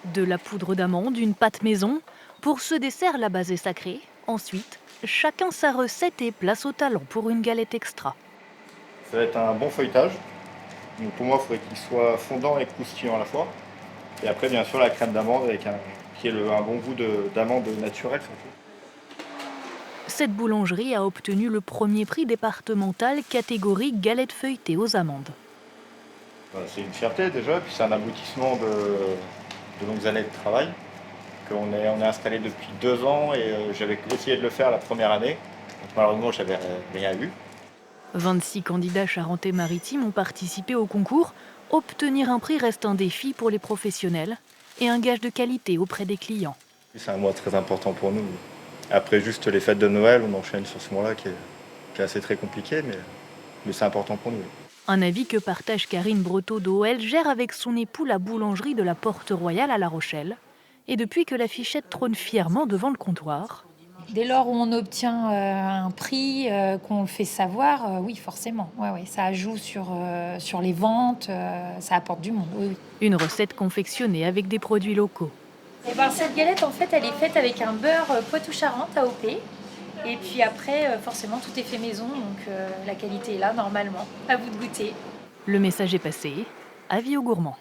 De la poudre d'amande, une pâte maison. Pour ce dessert, la base est sacrée. Ensuite, chacun sa recette et place au talent pour une galette extra. Ça va être un bon feuilletage. Donc pour moi, il faudrait qu'il soit fondant et croustillant à la fois. Et après, bien sûr, la crème d'amande avec un bon goût d'amande naturelle surtout. Cette boulangerie a obtenu le premier prix départemental catégorie galette feuilletée aux amandes. Voilà, c'est une fierté déjà, puis c'est un aboutissement de longues années de travail. On est installé depuis 2 ans et j'avais essayé de le faire la première année. Donc malheureusement, j'avais rien eu. 26 candidats charentais-maritimes ont participé au concours. Obtenir un prix reste un défi pour les professionnels et un gage de qualité auprès des clients. C'est un mois très important pour nous. Après juste les fêtes de Noël, on enchaîne sur ce mois-là qui est assez très compliqué, mais c'est important pour nous. Un avis que partage Karine Breteau d'OL, gère avec son époux la boulangerie de la Porte Royale à La Rochelle. Et depuis que l'affichette trône fièrement devant le comptoir, Dès lors où on obtient un prix, qu'on le fait savoir, oui, forcément. Ouais, ça joue sur les ventes, ça apporte du monde. Oui, oui. une recette confectionnée avec des produits locaux. Et ben, cette galette, en fait, elle est faite avec un beurre Poitou-Charentes AOP. Et puis après, forcément, tout est fait maison, donc la qualité est là, normalement. À vous de goûter. Le message est passé. Avis aux gourmands.